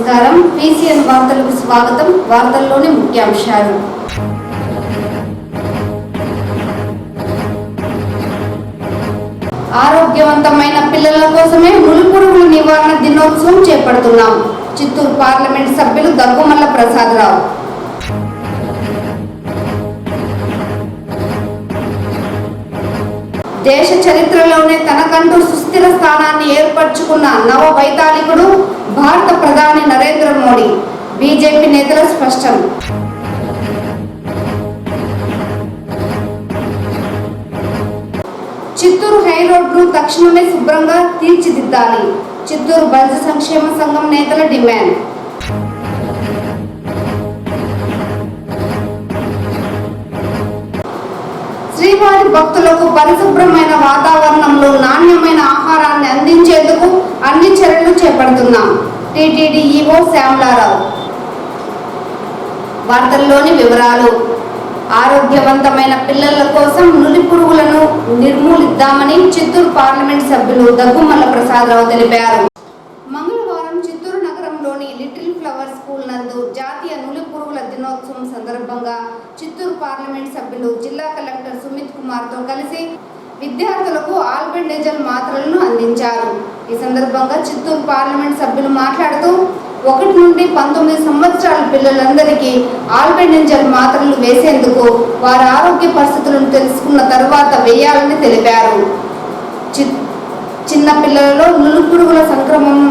నమస్కారం. పీసీఎన్ వార్తలకు స్వాగతం. వార్తల్లోని ముఖ్యాంశాలు. ఆరోగ్యవంతమైన పిల్లల కోసమే నులిపురుగుల నివారణ దినోత్సవం చేపడుతున్నాం. చిత్తూరు పార్లమెంట్ సభ్యులు దగ్గుమల్ల ప్రసాదరావు. దేశ చరిత్రలోనే తనకంటూ సుస్థిర స్థానాన్ని ఏర్పరచుకున్న నవ వైతాళికుడు భారత ప్రధాని నరేంద్ర మోడీ. బీజేపీ నేతల స్పష్టం. చిత్తూరు హైరోడ్ను తక్షణమే శుభ్రంగా తీర్చిదిద్దాలి. చిత్తూరు బలిజ సంక్షేమ సంఘం నేతల డిమాండ్. శ్రీవారి భక్తులకు పరిశుభ్రమైన వాతావరణంలో నాణ్యమైన ఆహారాన్ని అందించేందుకు అన్ని చర్యలు చేపడుతున్నాం. TTD EO Shyamala Rao. వార్తల్లోని వివరాలు. ఆరోగ్యవంతమైన పిల్లల కోసం నులిపురుగులను నిర్మూలిద్దామని చిత్తూరు పార్లమెంట్ సభ్యులు దగ్గుమల్ల ప్రసాదరావు తెలిపారు. మంగళవారం చిత్తూరు నగరంలోని లిటిల్ ఫ్లవర్ స్కూల్ నందు జాతీయ నులిపురుగుల దినోత్సవం సందర్భంగా చిత్తూరు పార్లమెంట్ సభ్యులు జిల్లా కలెక్టర్ సుమిత్ కుమార్తో కలిసి విద్యార్థులకు ఆల్బెండజోల్ మాత్రలను అందించారు. ఈ సందర్భంగా చిత్తూరు పార్లమెంట్ సభ్యులు మాట్లాడుతూ 1 నుండి 19 సంవత్సరాల పిల్లలందరికీ ఆల్బెండజోల్ మాత్రలు వేసేందుకు వారి ఆరోగ్య పరిస్థితులను తెలుసుకున్న తర్వాత వేయాలని తెలిపారు. చిన్న పిల్లలలో నులిపురుగుల సంక్రమణం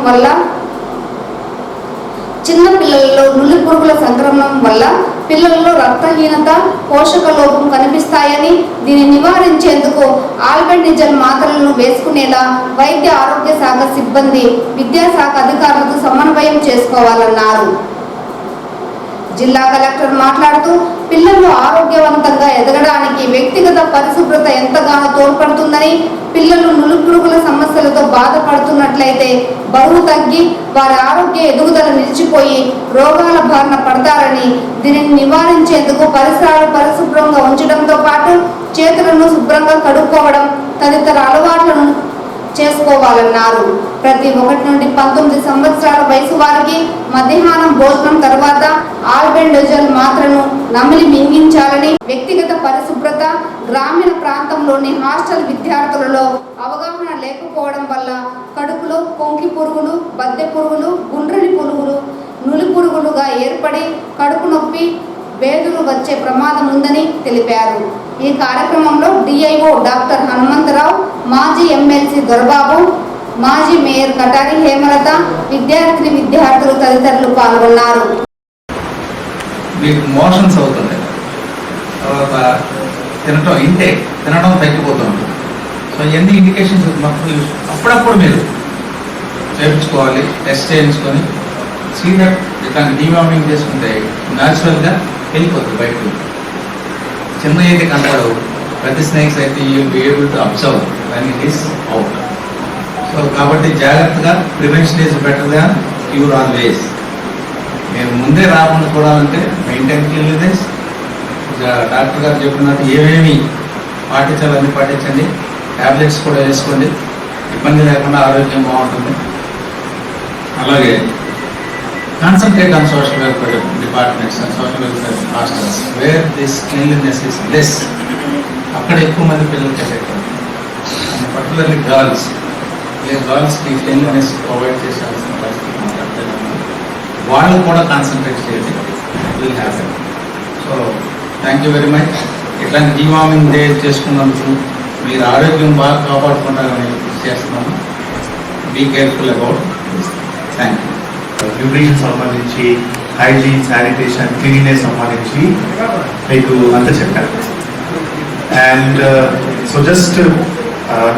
వల్ల పిల్లలలో రక్తహీనత, పోషక లోపం కనిపిస్తాయని, దీన్ని నివారించేందుకు ఆల్బెండజోల్ మాత్రలను వేసుకునేలా వైద్య ఆరోగ్య శాఖ సిబ్బంది, విద్యాశాఖ అధికారులతో సమన్వయం చేసుకోవాలన్నారు. జిల్లా కలెక్టర్ మాట్లాడుతూ పిల్లలు ఆరోగ్యవంతంగా ఎదగడానికి వ్యక్తిగత పరిశుభ్రత ఎంతగానో తోడ్పడుతుందని, పిల్లలు నులిపురుగుల సమస్యలతో బాధపడుతున్నట్లయితే బరువు తగ్గి వారి ఆరోగ్య ఎదుగుదల నిలిచిపోయి రోగాల బారిన పడతారని, దీనిని నివారించేందుకు పరిసరాలు పరిశుభ్రంగా ఉంచడంతో పాటు చేతులను శుభ్రంగా కడుక్కోవడం తదితర అలవాట్లను చేసుకోవాలన్నారు. ప్రతి 1 నుండి 19 సంవత్సరాల వయసు వారికి మధ్యాహ్నం భోజనం తర్వాత ఆల్బెండజోల్ మాత్రను నమిలి మింగించాలని, వ్యక్తిగత పరిశుభ్రత గ్రామీణ ప్రాంతంలోని హాస్టల్ విద్యార్థులలో అవగాహన లేకపోవడం వల్ల కడుపులో కొంకి పురుగులు, బద్దె పురుగులు, గుండ్రని పురుగులు నులిపురుగులుగా ఏర్పడి కడుపు నొప్పి, వేదులు వచ్చే ప్రమాదం ఉందని తెలిపారు. ఈ కార్యక్రమంలో డిఐఓ డాక్టర్ హనుమంతరావు, మాజీ ఎమ్మెల్సీ దొరబాబు, మాజీ మేయర్ కటారి హేమలత, విద్యార్థులు తదితరులు పాల్గొన్నారు. మీకు మోషన్స్ అవుతుంది, తర్వాత తినడం తగ్గిపోతుంది. సో ఎన్ని ఇండికేషన్స్ అప్పుడప్పుడు మీరు చేయించుకోవాలి, టెస్ట్ చేయించుకొని సీదర్ ఇట్లాంటి డీవార్మింగ్ చేసుకుంటే న్యాచురల్గా వెళ్ళిపోతుంది బయటకు. చిన్న అయితే కనపడవు, ప్రతి స్నేక్స్ అయితే you'll be able to observe when it is out. So కాబట్టి జాగ్రత్తగా prevention is better than cure always. మీరు ముందే రాకుండా చూడాలంటే మెయింటైన్ క్లీన్లీనెస్, డాక్టర్ గారు చెప్పినట్టు ఏమేమి పాటించాలని పాటించండి, ట్యాబ్లెట్స్ కూడా వేసుకోండి, ఇబ్బంది లేకుండా ఆరోగ్యం బాగుంటుంది. అలాగే concentrate on social welfare departments and social welfare hostels where this cleanliness is less. అక్కడ ఎక్కువ మంది పిల్లలు చేసేటారు, పర్టికులర్లీ గర్ల్స్కి క్లీన్లీనెస్ ప్రొవైడ్ చేయాల్సిన పరిస్థితి మాట్లాడుతున్నాను. వాళ్ళు కూడా కాన్సన్ట్రేట్ చేసి will happen. So thank you very much. ఇట్లాంటి డీవార్మింగ్ డే చేసుకున్నందుకు మీరు ఆరోగ్యం బాగా కాపాడుకుంటారని చేస్తున్నాను. Be careful about this. Thank you. Nutrition సంబంధించి, హైజీన్, శానిటేషన్, క్లీనినెస్ సంబంధించి మీకు అంతా చెప్పాను. అండ్ సో జస్ట్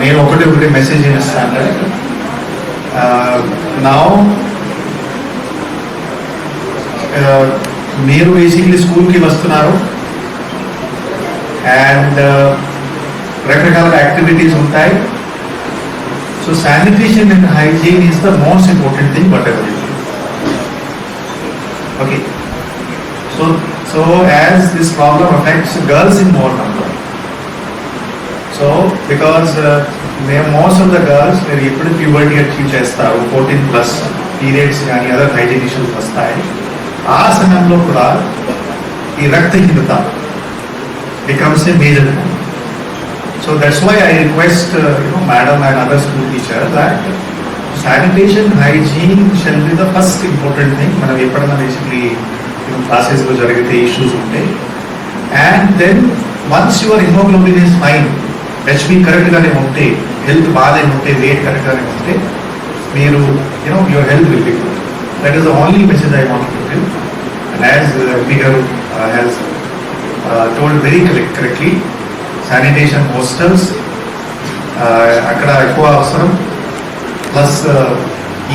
నేను ఒకటి మెసేజ్ ఇస్తాను. నా మీరు బేసిక్లీ స్కూల్కి వస్తున్నారు అండ్ రకరకాల యాక్టివిటీస్ ఉంటాయి. So sanitation and hygiene is the most important thing what ever. Okay, so as this problem affects girls in more number, so because most of the girls, మీరు ఎప్పుడు puberty achieve చేస్తారు 14+, periods కానీ other hygiene issues వస్తాయి. ఆ సమయంలో కూడా ఈ రక్తహీనత becomes a major problem. So that's why I request madam and other school teachers that sanitation hygiene shall be the first important thing. మనం ఎప్పుడైనా బేసిక్లీ క్లాసెస్ లో జరిగితే ఇష్యూస్ ఉంటాయి. And then once your haemoglobin is fine, HB correct గానే ఉంటే, health బాగానే ఉంటే, wait correct గానే ఉంటే, మీరు your health will be good. That is the only message I want to give. And as MP గారు has told very correctly, sanitation hostels అక్కడ ఎక్కువ అవసరం. ప్లస్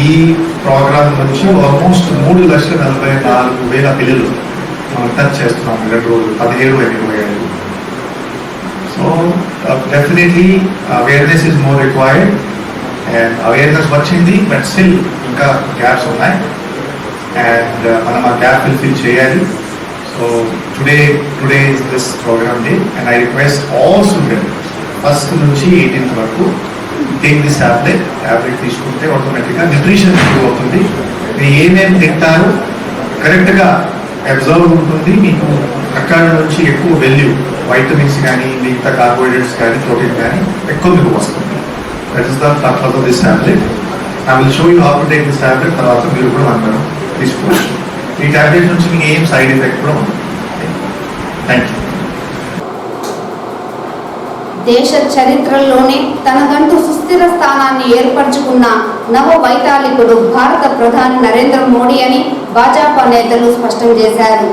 ఈ ప్రోగ్రామ్ నుంచి ఆల్మోస్ట్ 3,44,000 పిల్లలు మనం టచ్ చేస్తున్నాం 2 రోజులు, 17-25. So definitely awareness is more required. And awareness వచ్చింది, బట్ స్టిల్ ఇంకా గ్యాప్స్ ఉన్నాయి. అండ్ మనం ఆ గ్యాప్ ఫిల్ చేయాలి. So today is this program day, and I request all students first నుంచి 18th వరకు take this tablet తీసుకుంటే ఆటోమేటిక్గా న్యూట్రిషన్ ఇంప్రూవ్ అవుతుంది. మీరు ఏమేమి తింటారు కరెక్ట్గా అబ్జర్వ్ ఉంటుంది. మీకు అక్కడ నుంచి ఎక్కువ వాల్యూ వైటమిన్స్ కానీ, మిగతా కార్బోహైడ్రేట్స్ కానీ, ప్రోటీన్ కానీ ఎక్కువ మీకు వస్తుంది. That is the purpose of this tablet. I will show you how to take this tablet. తర్వాత మీరు కూడా అందరం తీసుకోవచ్చు. ఈ టాబ్లెట్ నుంచి మీకు ఏం సైడ్ ఎఫెక్ట్ కూడా ఉంది. Thank you. దేశ చరిత్రలోనే తనకంటూ సుస్థిర స్థానాన్ని ఏర్పరచుకున్న నవ వైతాళికుడు భారత ప్రధాని నరేంద్ర మోడీ అని భాజపా నేతలు స్పష్టం చేశారు.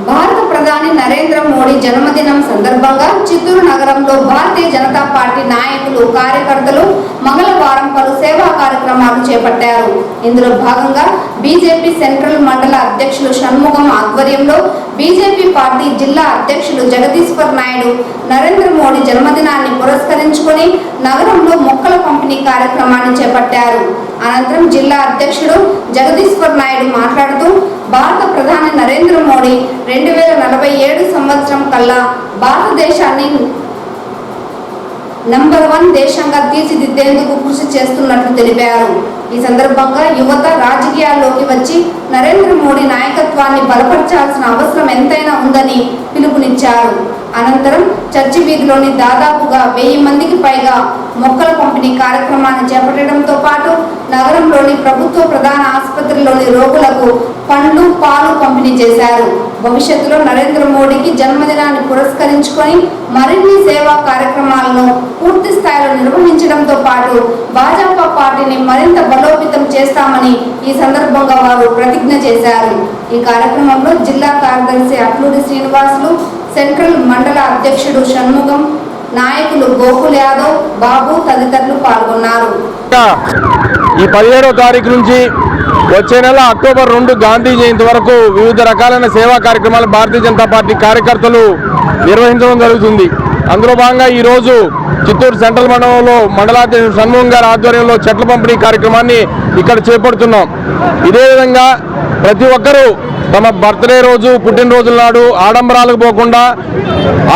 భారత ప్రధాని నరేంద్ర మోడీ జన్మదినం సందర్భంగా చిత్తూరు నగరంలో భారతీయ జనతా పార్టీ నాయకులు, కార్యకర్తలు మంగళవారం పలు సేవా కార్యక్రమాలు చేపట్టారు. ఇందులో భాగంగా బీజేపీ సెంట్రల్ మండల అధ్యక్షులు షణ్ముగం ఆధ్వర్యంలో బీజేపీ పార్టీ జిల్లా అధ్యక్షులు జగదీశ్వర్ నాయుడు నరేంద్ర మోడీ జన్మదినాన్ని పురస్కరించుకొని నగరంలో మొక్కల పంపిణీ కార్యక్రమాన్ని చేపట్టారు. అనంతరం జిల్లా అధ్యక్షుడు జగదీశ్వర్ నాయుడు మాట్లాడుతూ భారత ప్రధాని నరేంద్ర మోడీ 2047 సంవత్సరం కల్లా భారతదేశాన్ని నంబర్ 1 దేశంగా తీర్చిదిద్దేందుకు కృషి చేస్తున్నట్లు తెలిపారు. ఈ సందర్భంగా యువత రాజకీయాల్లోకి వచ్చి నరేంద్ర మోడీ నాయకత్వాన్ని బలపరచాల్సిన అవసరం ఎంతైనా ఉందని పిలుపునిచ్చారు. అనంతరం చర్చి వీధిలోని దాదాపుగా 1000 మందికి పైగా మొక్కల పంపిణీ కార్యక్రమాన్ని చేపట్టడంతో పాటు నగరంలోని ప్రభుత్వ ప్రధాన ఆసుపత్రిలోని రోగులకు పండ్లు, పాలు పంపిణీ చేశారు. భవిష్యత్తులో నరేంద్ర మోడీకి జన్మదినాన్ని పురస్కరించుకొని మరిన్ని సేవా కార్యక్రమాలను పూర్తి స్థాయిలో నిర్వహించడంతో పాటు భాజపా పార్టీని మరింత బలోపేతం చేస్తామని ఈ సందర్భంగా వారు ప్రతిజ్ఞ చేశారు. ఈ కార్యక్రమంలో జిల్లా కార్యదర్శి అట్లూరి శ్రీనివాసులు, సెంట్రల్ మండల అధ్యక్షుడు షణ్ముగం, నాయకులు గోకుల్ యాదవ్, బాబు తదితరులు పాల్గొన్నారు. ఈ 17వ తారీఖు నుంచి వచ్చే నెల అక్టోబర్ 2 గాంధీ జయంతి వరకు వివిధ రకాలైన సేవా కార్యక్రమాలు భారతీయ జనతా పార్టీ కార్యకర్తలు నిర్వహించడం జరుగుతుంది. అందులో భాగంగా ఈరోజు చిత్తూరు సెంట్రల్ మండలంలో మండలాధ్యక్షుడు షణ్ముగం గారి ఆధ్వర్యంలో చెట్ల పంపిణీ కార్యక్రమాన్ని ఇక్కడ చేపడుతున్నాం. ఇదే విధంగా ప్రతి ఒక్కరూ తమ బర్త్డే రోజు, పుట్టినరోజుల నాడు ఆడంబరాలకు పోకుండా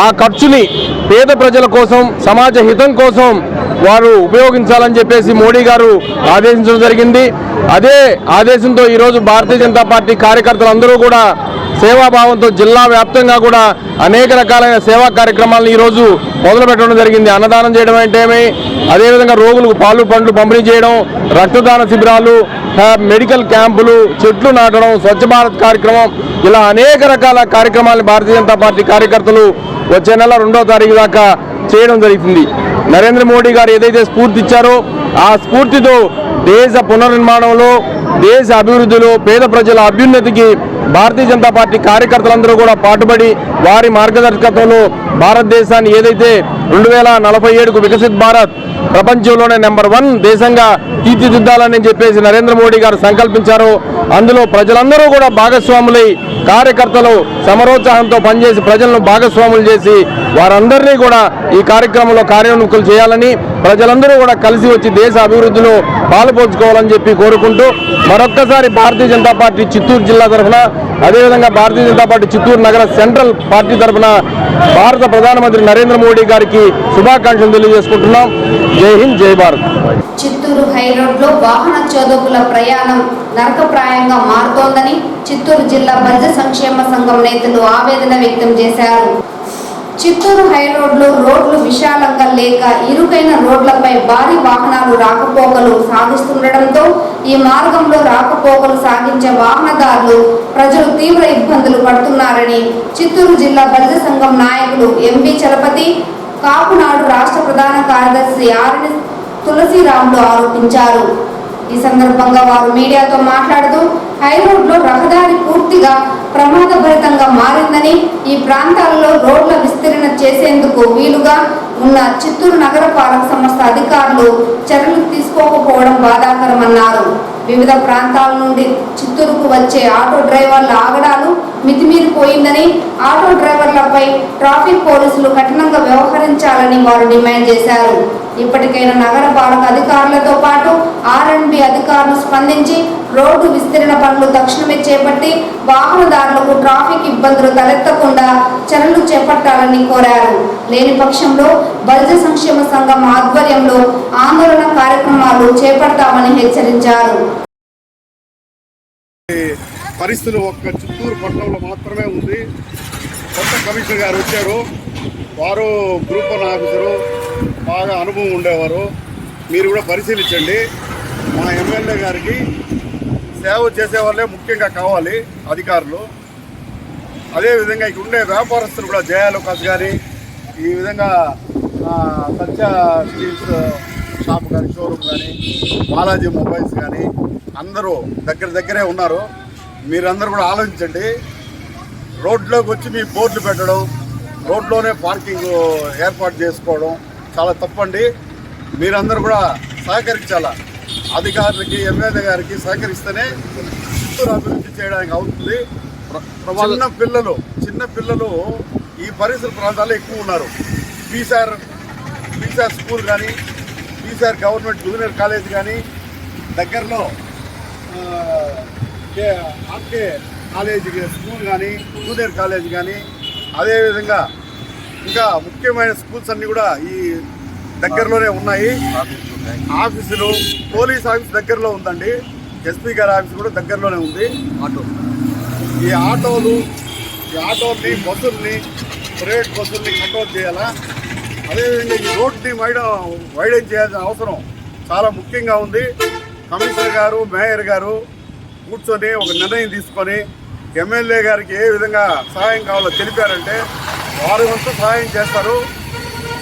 ఆ ఖర్చుని పేద ప్రజల కోసం, సమాజ హితం కోసం వారు ఉపయోగించాలని చెప్పేసి మోడీ గారు ఆదేశించడం జరిగింది. అదే ఆదేశంతో ఈరోజు భారతీయ జనతా పార్టీ కార్యకర్తలందరూ కూడా సేవాభావంతో జిల్లా వ్యాప్తంగా కూడా అనేక రకాలైన సేవా కార్యక్రమాలను ఈరోజు మొదలుపెట్టడం జరిగింది. అన్నదానం చేయడం అంటేమి, అదేవిధంగా రోగులకు పాలు, పండ్లు పంపిణీ చేయడం, రక్తదాన శిబిరాలు, మెడికల్ క్యాంపులు, చెట్లు నాటడం, స్వచ్ఛ భారత్ కార్యక్రమం, ఇలా అనేక రకాల కార్యక్రమాలను భారతీయ జనతా పార్టీ కార్యకర్తలు వచ్చే నెల 2వ తారీఖు దాకా చేయడం జరుగుతుంది. నరేంద్ర మోడీ గారు ఏదైతే స్ఫూర్తి ఇచ్చారో ఆ స్ఫూర్తితో దేశ పునర్నిర్మాణంలో, దేశ అభివృద్ధిలో, పేద ప్రజల అభ్యున్నతికి భారతీయ జనతా పార్టీ కార్యకర్తలందరూ కూడా పాటుపడి వారి మార్గదర్శకత్వంలో భారతదేశాన్ని ఏదైతే 2047కు వికసిత్ భారత్ ప్రపంచంలోనే నెంబర్ 1 దేశంగా తీర్చిదిద్దాలని చెప్పేసి నరేంద్ర మోడీ గారు సంకల్పించారో అందులో ప్రజలందరూ కూడా భాగస్వాములై కార్యకర్తలు సమరోత్సాహంతో పనిచేసి ప్రజలను భాగస్వాములు చేసి వారందరినీ కూడా ఈ కార్యక్రమంలో కార్యోన్ముఖులు చేయాలని, ప్రజలందరూ కూడా కలిసి వచ్చి దేశ అభివృద్ధిలో పాలుపంచుకోవాలని చెప్పి కోరుకుంటూ మరొక్కసారి భారతీయ జనతా పార్టీ చిత్తూరు జిల్లా తరఫున, అదేవిధంగా భారతీయ జనతా పార్టీ చిత్తూరు నగర సెంట్రల్ పార్టీ తరఫున భారత ప్రధానమంత్రి నరేంద్ర మోడీ గారికి శుభాకాంక్షలు తెలియజేసుకుంటున్నాం. జై హింద్, జై భారత్. చిత్తూరు హైరోడ్లో వాహన చోదకుల ప్రయాణం నరకప్రాయంగా మారుతోందని చిత్తూరు జిల్లా బల్జ సంక్షేమ సంఘం నేతలు ఆవేదన వ్యక్తం చేశారు. చిత్తూరు హైరోడ్లో రోడ్లు విశాలంగా లేక ఇరుకైన రోడ్లపై భారీ వాహనాలు రాకపోకలు సాగిస్తుండటంతో ఈ మార్గంలో రాకపోకలు సాగించే వాహనదారులు ప్రజలు తీవ్ర ఇబ్బందులు పడుతున్నారని చిత్తూరు జిల్లా బల్జ సంఘం నాయకులు ఎంవి చలపతి, కాపునాడు రాష్ట్ర ప్రధాన కార్యదర్శి ఆర్ఎన్ తులసిరాములు ఆరోపించారు. ఈ సందర్భంగా వారు మీడియాతో మాట్లాడుతూ హైరోడ్లో రహదారి పూర్తిగా ప్రమాదభరితంగా మారిందని, ఈ ప్రాంతాలలో రోడ్ల విస్తరణ చేసేందుకు వీలుగా ఉన్న చిత్తూరు నగరపాలక సంస్థ అధికారులు చర్యలు తీసుకోకపోవడం బాధాకరమన్నారు. వివిధ ప్రాంతాల నుండి చిత్తూరుకు వచ్చే ఆటో డ్రైవర్ల ఆగడాలు మితిమీరిపోయిందని, ఆటో డ్రైవర్లపై ట్రాఫిక్ పోలీసులు కఠినంగా వ్యవహరించాలని వారు డిమాండ్ చేశారు. ఇప్పటికైనా నగరపాలక అధికారులతో పాటు ఆర్ఎండ్బి అధికారులు స్పందించి రోడ్డు విస్తరణ పనులు తక్షణమే చేపట్టి వాహనదారులకు ట్రాఫిక్ ఇబ్బందులు తలెత్తకుండా చర్యలు చేపట్టాలని కోరారు. లేని పక్షంలో బల్జ సంక్షేమ సంఘం ఆధ్వర్యంలో ఆందోళన కార్యక్రమాలు చేపడతామని హెచ్చరించారు. పరిస్థితులు ఒక్క చిత్తూరు పట్టణంలో మాత్రమే ఉంది. కొత్త కమిషనర్ గారు వచ్చారు. వారు గ్రూప్ 1 ఆఫీసరు, బాగా అనుభవం ఉండేవారు. మీరు కూడా పరిశీలించండి. మా ఎమ్మెల్యే గారికి సేవ చేసేవాళ్ళే ముఖ్యంగా కావాలి అధికారులు. అదేవిధంగా ఇక్కడ ఉండే వ్యాపారస్తులు కూడా జయాలోకాస్ కానీ, ఈ విధంగా సత్య స్టీల్స్ షాప్ కానీ, షోరూమ్ కానీ, బాలాజీ మొబైల్స్ కానీ అందరూ దగ్గరే ఉన్నారు. మీరందరూ కూడా ఆలోచించండి. రోడ్లోకి వచ్చి మీ బోర్డులు పెట్టడం, రోడ్లోనే పార్కింగ్ ఏర్పాటు చేసుకోవడం చాలా తప్పండి. మీరందరూ కూడా సహకరించాలా. అధికారులకి, ఎమ్మెల్యే గారికి సహకరిస్తేనే చిత్తూరు అభివృద్ధి చేయడానికి అవుతుంది. చిన్న పిల్లలు ఈ పరిసర ప్రాంతాల్లో ఎక్కువ ఉన్నారు. పీసార్ స్కూల్ కానీ, పీసార్ గవర్నమెంట్ జూనియర్ కాలేజ్ కానీ, దగ్గరలో ఆర్కే కాలేజీ స్కూల్ కానీ, జూనియర్ కాలేజ్ కానీ, అదేవిధంగా ఇంకా ముఖ్యమైన స్కూల్స్ అన్నీ కూడా ఈ దగ్గరలోనే ఉన్నాయి. ఆఫీసులు, పోలీస్ ఆఫీస్ దగ్గరలో ఉందండి. ఎస్పీ గారి ఆఫీస్ కూడా దగ్గరలోనే ఉంది. ఈ ఆటోల్ని, బస్సుల్ని, ప్రైవేట్ బస్సుల్ని కంట్రోల్ చేయాలా. అదేవిధంగా ఈ రోడ్ని వైడెన్ చేయాల్సిన అవసరం చాలా ముఖ్యంగా ఉంది. కమిషనర్ గారు, మేయర్ గారు కూర్చొని ఒక నిర్ణయం తీసుకొని ఎమ్మెల్యే గారికి ఏ విధంగా సహాయం కావాలో తెలిపారంటే వారి వంతు సహాయం చేస్తారు.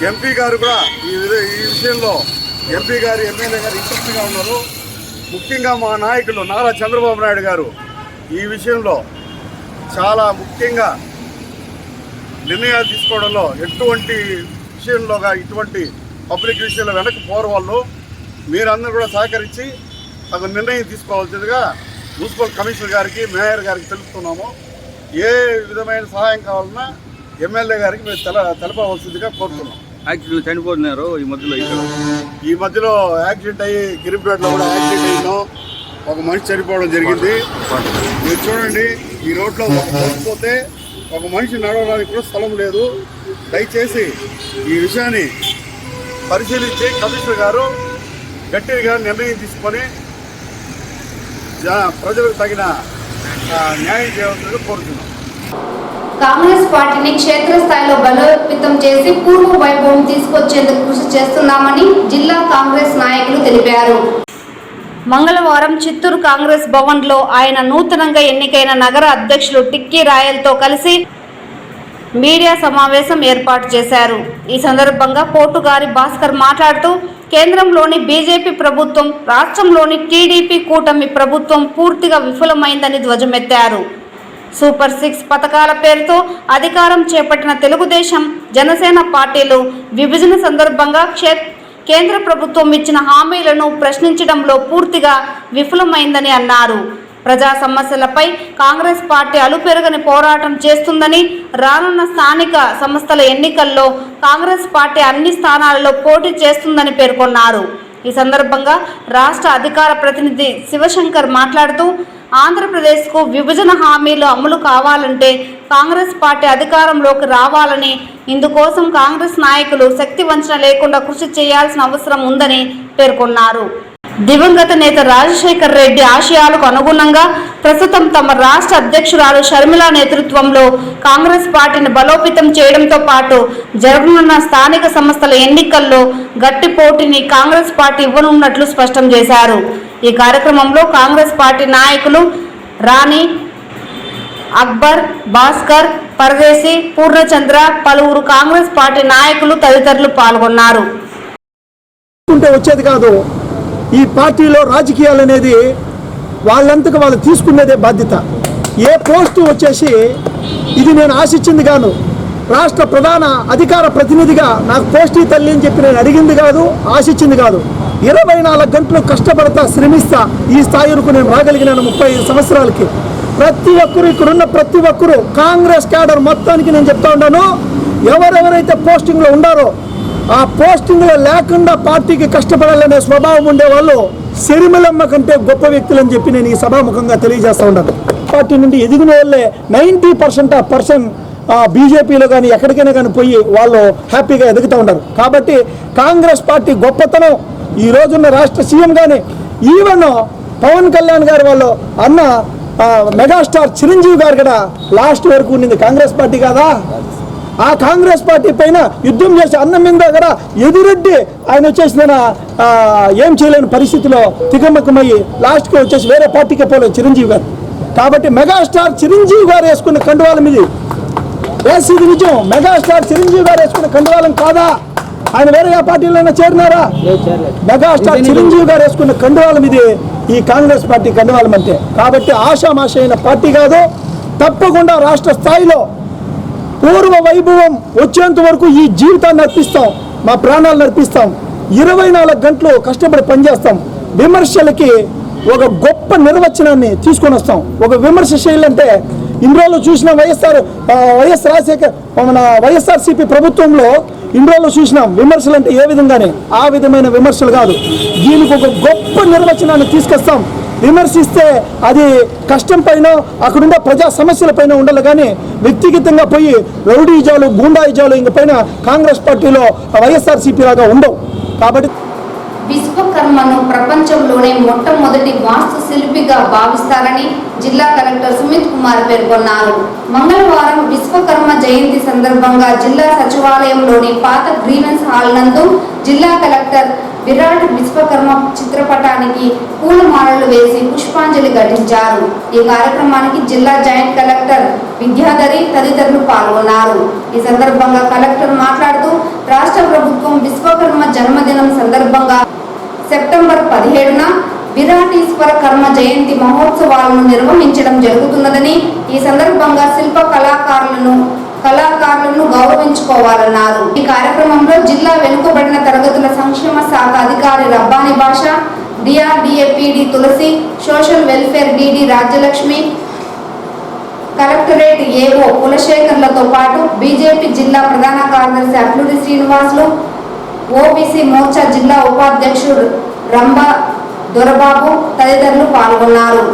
ఎంపీ గారు కూడా ఈ విషయంలో ఎంపీ గారు, ఎమ్మెల్యే గారు ఇంట్రెస్ట్గా ఉన్నారు. ముఖ్యంగా మా నాయకులు నారా చంద్రబాబు నాయుడు గారు ఈ విషయంలో చాలా ముఖ్యంగా నిర్ణయాలు తీసుకోవడంలో ఎటువంటి విషయంలోగా ఇటువంటి పబ్లిక్ విషయంలో వెనక్కి పోరు వాళ్ళు. మీరందరూ కూడా సహకరించి తగు నిర్ణయం తీసుకోవాల్సిందిగా మున్సిపల్ కమిషనర్ గారికి, మేయర్ గారికి తెలుపుతున్నాము. ఏ విధమైన సహాయం కావాలన్నా ఎమ్మెల్యే గారికి మేము తెలపవలసిందిగా కోరుతున్నాం. యాక్సిడెంట్ చనిపోతున్నారు ఈ మధ్యలో యాక్సిడెంట్ అయ్యి గిరిపేటలో కూడా యాక్సిడెంట్ అయ్యిందో ఒక మనిషి చనిపోవడం జరిగింది. మీరు చూడండి, ఈ రోడ్లో పోతే ఒక మనిషి నడవడానికి కూడా స్థలం లేదు. దయచేసి ఈ విషయాన్ని పరిశీలించి కమిషనర్ గారు గట్టిగా నిర్ణయం తీసుకొని ప్రజలకు తగిన న్యాయం చేయవలసిందిగా కోరుతున్నాం. కాంగ్రెస్ పార్టీని క్షేత్రస్థాయిలో బలోపేతం చేసి పూర్వ వైభవం తీసుకొచ్చేందుకు కృషి చేస్తున్నామని జిల్లా కాంగ్రెస్ నాయకులు తెలిపారు. మంగళవారం చిత్తూరు కాంగ్రెస్ భవన్లో ఆయన నూతనంగా ఎన్నికైన నగర అధ్యక్షులు టిక్కీ రాయల్తో కలిసి మీడియా సమావేశం ఏర్పాటు చేశారు. ఈ సందర్భంగా పోటుగారి భాస్కర్ మాట్లాడుతూ కేంద్రంలోని బీజేపీ ప్రభుత్వం, రాష్ట్రంలోని టీడీపీ కూటమి ప్రభుత్వం పూర్తిగా విఫలమైందని ధ్వజమెత్తారు. సూపర్ 6 పథకాల పేరుతో అధికారం చేపట్టిన తెలుగుదేశం, జనసేన పార్టీలు విభజన సందర్భంగా కేంద్ర ప్రభుత్వం ఇచ్చిన హామీలను ప్రశ్నించడంలో పూర్తిగా విఫలమైందని అన్నారు. ప్రజా సమస్యలపై కాంగ్రెస్ పార్టీ అలుపెరగని పోరాటం చేస్తుందని, రానున్న స్థానిక సంస్థల ఎన్నికల్లో కాంగ్రెస్ పార్టీ అన్ని స్థానాలలో పోటీ చేస్తుందని పేర్కొన్నారు. ఈ సందర్భంగా రాష్ట్ర అధికార ప్రతినిధి శివశంకర్ మాట్లాడుతూ, ఆంధ్రప్రదేశ్కు విభజన హామీలు అమలు కావాలంటే కాంగ్రెస్ పార్టీ అధికారంలోకి రావాలని, ఇందుకోసం కాంగ్రెస్ నాయకులు శక్తి వంచన లేకుండా కృషి చేయాల్సిన అవసరం ఉందని పేర్కొన్నారు. దివంగత నేత రాజశేఖర్ రెడ్డి ఆశయాలకు అనుగుణంగా ప్రస్తుతం తమ రాష్ట్ర అధ్యక్షురాలు షర్మిల నేతృత్వంలో కాంగ్రెస్ పార్టీని బలోపేతం చేయడంతో పాటు జరగనున్న స్థానిక సంస్థల ఎన్నికల్లో గట్టి పోటీని కాంగ్రెస్ పార్టీ ఇవ్వనున్నట్లు స్పష్టం చేశారు. ఈ కార్యక్రమంలో కాంగ్రెస్ పార్టీ నాయకులు రాణి, అక్బర్, భాస్కర్, పరదేశి, పూర్ణచంద్ర, పలువురు కాంగ్రెస్ పార్టీ నాయకులు తదితరులు పాల్గొన్నారు. వచ్చేది కాదు, ఈ పార్టీలో రాజకీయాలు అనేది వాళ్ళంతకు వాళ్ళు తీసుకునేదే బాధ్యత. ఏ పోస్టు వచ్చేసి ఇది నేను ఆశించింది కాదు, రాష్ట్ర ప్రధాన అధికార ప్రతినిధిగా నాకు పోస్టు తల్లి అని చెప్పి నేను అడిగింది కాదు, ఆశించింది కాదు. 24 గంటలు కష్టపడతా, శ్రమిస్తా ఈ స్థాయి వరకు నేను రాగలిగినాను 35 సంవత్సరాలకి. ప్రతి ఒక్కరు ఇక్కడున్న ప్రతి ఒక్కరు కాంగ్రెస్ క్యాడర్ మొత్తానికి నేను చెప్తా ఉన్నాను, ఎవరెవరైతే పోస్టింగ్లో ఉండారో ఆ పోస్టింగ్లో లేకుండా పార్టీకి కష్టపడాలనే స్వభావం ఉండేవాళ్ళు సిరిమలమ్మ కంటే గొప్ప వ్యక్తులని చెప్పి నేను ఈ సభాముఖంగా తెలియజేస్తూ ఉన్నాను. పార్టీ నుండి ఎదిగిన వాళ్ళే 90% బీజేపీలో కానీ ఎక్కడికైనా కానీ పోయి వాళ్ళు హ్యాపీగా ఎదుగుతూ ఉంటారు. కాబట్టి కాంగ్రెస్ పార్టీ గొప్పతనం ఈ రోజున్న రాష్ట్ర సీఎం కానీ, ఈవెన్ పవన్ కళ్యాణ్ గారు వాళ్ళు అన్న మెగాస్టార్ చిరంజీవి గారు కూడా లాస్ట్ వరకు ఉండింది కాంగ్రెస్ పార్టీ కాదా. ఆ కాంగ్రెస్ పార్టీ పైన యుద్ధం చేసి అన్నం మీద కూడా ఎదురెడ్డి ఆయన వచ్చేసిన ఏం చేయలేని పరిస్థితిలో తికమకమయ్యి లాస్ట్కి వచ్చేసి వేరే పార్టీకి పోలేదు చిరంజీవి గారు. కాబట్టి మెగాస్టార్ చిరంజీవి గారు వేసుకున్న కండువాలం ఇది. ఇది నిజం, మెగాస్టార్ చిరంజీవి గారు వేసుకున్న కండువాలం కాదా? ఆయన వేరే పార్టీలోనే చేరినారా? మెగాస్టార్ చిరంజీవి గారు వేసుకున్న కండువాలం ఇది, ఈ కాంగ్రెస్ పార్టీ కండువాలం అంటే. కాబట్టి ఆషామాష అయిన పార్టీ కాదు, తప్పకుండా రాష్ట్ర స్థాయిలో పూర్వ వైభవం వచ్చేంత వరకు ఈ జీవితాన్ని అర్పిస్తాం, మా ప్రాణాలను అర్పిస్తాం, 24 గంటలు కష్టపడి పనిచేస్తాం. విమర్శలకి ఒక గొప్ప నిర్వచనాన్ని తీసుకొని వస్తాం. ఒక విమర్శ శైలంటే ఇన్ని రోజులు చూసిన వైఎస్ రాజశేఖర్ మన వైఎస్ఆర్సీపీ ప్రభుత్వంలో ఇన్ని రోజులు చూసినాం విమర్శలు అంటే ఏ విధంగానే, ఆ విధమైన విమర్శలు కాదు. దీనికి ఒక గొప్ప నిర్వచనాన్ని తీసుకొస్తాం. విమర్శిస్తే అది కష్టం పైన అక్కడుండే ప్రజా సమస్యల పైన ఉండాలి, కానీ వ్యక్తిగతంగా పోయి రౌడీజాలు, గూండాయిజాలు ఇంక పైన కాంగ్రెస్ పార్టీలో వైఎస్ఆర్సీపీ లాగా ఉండవు. కాబట్టి విశ్వకర్మను ప్రపంచంలోనే మొట్టమొదటి వాస్తు శిల్పిగా భావిస్తారని జిల్లా కలెక్టర్ సుమిత్ కుమార్ పేర్కొన్నారు. మంగళవారం విశ్వకర్మ జయంతి సందర్భంగా జిల్లా సచివాలయంలోని పాత గ్రీవెన్స్ హాల్ నందు జిల్లా కలెక్టర్ విరాట్ విశ్వకర్మ చిత్రపటానికి పూలమాలలు వేసి పుష్పాంజలి ఘటించారు. ఈ కార్యక్రమానికి జిల్లా జాయింట్ కలెక్టర్ విద్యాధరి తదితరులు పాల్గొన్నారు. ఈ సందర్భంగా కలెక్టర్ మాట్లాడుతూ, రాష్ట్ర ప్రభుత్వం విశ్వకర్మ జన్మదినం సందర్భంగా సెప్టెంబర్ 17న విరాటీశ్వర కర్మ జయంతి మహోత్సవాలను నిర్వహించడం జరుగుతున్నదని, ఈ సందర్భంగా శిల్ప కళాకారులను గౌరవించుకోవాలన్నారు. ఈ కార్యక్రమంలో జిల్లా వెనుకబడిన తరగతుల సంక్షేమ శాఖ అధికారి Rabbani Basha, DRDA PD Tulasi, social welfare DD Rajyalakshmi, collectorate AO కులశేఖర్లతో పాటు బీజేపీ జిల్లా ప్రధాన కార్యదర్శి అట్లూరి శ్రీనివాసులు, ఓబీసీ మోర్చా జిల్లా ఉపాధ్యక్షుడు రంభా దొరబాబు తదితరులు పాల్గొన్నారు.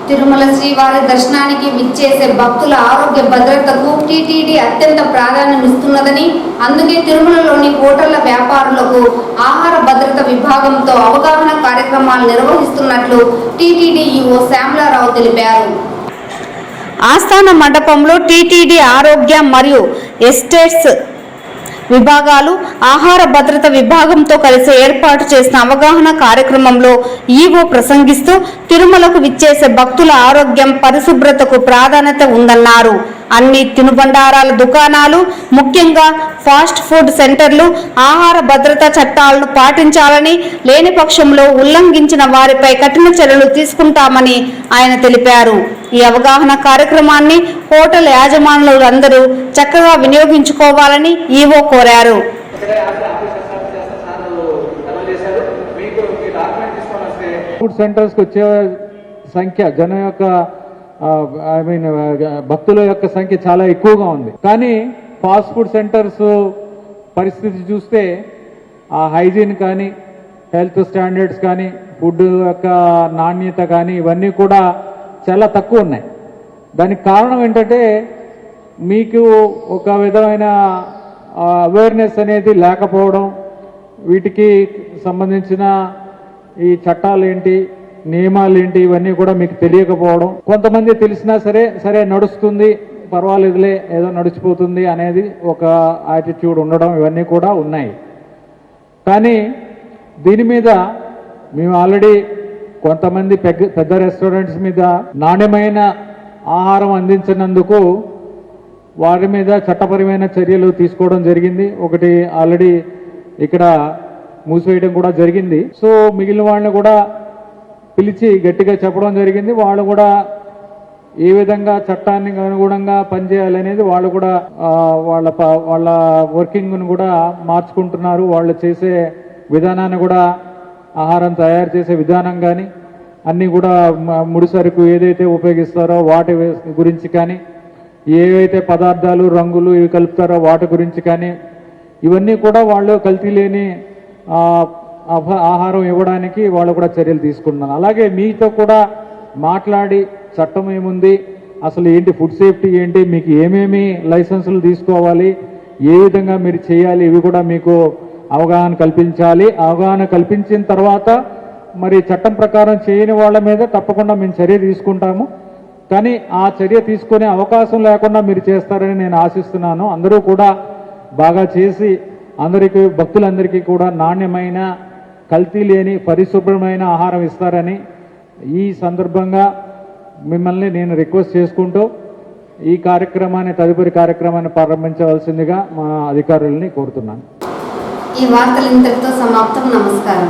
తిరుమల శ్రీవారి దర్శనానికి విచ్చేసే భక్తుల ఆరోగ్య భద్రతకు టీటీడీ అత్యంత ప్రాధాన్యమిస్తున్నదని, అందుకే తిరుమలలోని హోటళ్ల వ్యాపారులకు ఆహార భద్రత విభాగంతో అవగాహన కార్యక్రమాలు నిర్వహిస్తున్నట్లు టీటీడీ ఈవో శ్యామలారావు తెలిపారు. ఆస్థాన మండపంలో టీటీడీ ఆరోగ్య మరియు ఎస్టేట్స్ విభాగాలు ఆహార భద్రత విభాగంతో కలిసి ఏర్పాటు చేసిన అవగాహన కార్యక్రమంలో ఈవో ప్రసంగిస్తూ, తిరుమలకు విచ్చేసే భక్తుల ఆరోగ్యం, పరిశుభ్రతకు ప్రాధాన్యత ఉందన్నారు. అన్ని తినుబండారాల దుకాణాలు, ముఖ్యంగా ఫాస్ట్ ఫుడ్ సెంటర్లు ఆహార భద్రతా చట్టాలను పాటించాలని, లేని పక్షంలో ఉల్లంఘించిన వారిపై కఠిన చర్యలు తీసుకుంటామని ఆయన తెలిపారు. ఈ అవగాహన కార్యక్రమాన్ని హోటల్ యాజమానులందరూ చక్కగా వినియోగించుకోవాలని ఈవో కోరారు. ఫుడ్ సెంటర్స్కి వచ్చే సంఖ్య జనం యొక్క భక్తుల యొక్క సంఖ్య చాలా ఎక్కువగా ఉంది. కానీ ఫాస్ట్ ఫుడ్ సెంటర్స్ పరిస్థితి చూస్తే ఆ హైజీన్ కానీ, హెల్త్ స్టాండర్డ్స్ కానీ, ఫుడ్ యొక్క నాణ్యత కానీ ఇవన్నీ కూడా చాలా తక్కువ ఉన్నాయి. దానికి కారణం ఏంటంటే మీకు ఒక విధమైన అవేర్నెస్ అనేది లేకపోవడం, వీటికి సంబంధించిన ఈ చట్టాలు ఏంటి, నియమాలు ఏంటి, ఇవన్నీ కూడా మీకు తెలియకపోవడం, కొంతమంది తెలిసినా సరే నడుస్తుంది, పర్వాలేదులే, ఏదో నడిచిపోతుంది అనేది ఒక యాటిట్యూడ్ ఉండడం, ఇవన్నీ కూడా ఉన్నాయి. కానీ దీని మీద మేము ఆల్రెడీ కొంతమంది పెద్ద రెస్టారెంట్స్ మీద నాణ్యమైన ఆహారం అందించినందుకు వారి మీద చట్టపరమైన చర్యలు తీసుకోవడం జరిగింది. ఒకటి ఆల్రెడీ ఇక్కడ మూసివేయడం కూడా జరిగింది. సో మిగిలిన వాళ్ళని కూడా పిలిచి గట్టిగా చెప్పడం జరిగింది. వాళ్ళు కూడా ఏ విధంగా చట్టానికి అనుగుణంగా పనిచేయాలనేది వాళ్ళు కూడా వాళ్ళ వర్కింగ్ను కూడా మార్చుకుంటున్నారు. వాళ్ళు చేసే విధానాన్ని కూడా, ఆహారం తయారు చేసే విధానం కానీ, అన్నీ కూడా ముడి సరుకు ఏదైతే ఉపయోగిస్తారో వాటి గురించి కానీ, ఏవైతే పదార్థాలు రంగులు ఇవి కలుపుతారో వాటి గురించి కానీ, ఇవన్నీ కూడా వాళ్ళు కల్తీ లేని ఆహారం ఇవ్వడానికి వాళ్ళు కూడా చర్యలు తీసుకుంటున్నారు. అలాగే మీతో కూడా మాట్లాడి చట్టం ఏముంది, అసలు ఏంటి ఫుడ్ సేఫ్టీ ఏంటి, మీకు ఏమేమి లైసెన్సులు తీసుకోవాలి, ఏ విధంగా మీరు చేయాలి, ఇవి కూడా మీకు అవగాహన కల్పించాలి. అవగాహన కల్పించిన తర్వాత మరి చట్టం ప్రకారం చేయని వాళ్ళ మీద తప్పకుండా మేము చర్య తీసుకుంటాము. కానీ ఆ చర్య తీసుకునే అవకాశం లేకుండా మీరు చేస్తారని నేను ఆశిస్తున్నాను. అందరూ కూడా బాగా చేసి అందరికీ, భక్తులందరికీ కూడా నాణ్యమైన, కల్తీ లేని, పరిశుభ్రమైన ఆహారం ఇస్తారని ఈ సందర్భంగా మిమ్మల్ని నేను రిక్వెస్ట్ చేసుకుంటూ ఈ కార్యక్రమాన్ని, తదుపరి కార్యక్రమాన్ని ప్రారంభించవలసిందిగా మా అధికారులని కోరుతున్నాను. ఈ వార్తలు ఇంతటితో సమాప్తం. నమస్కారం.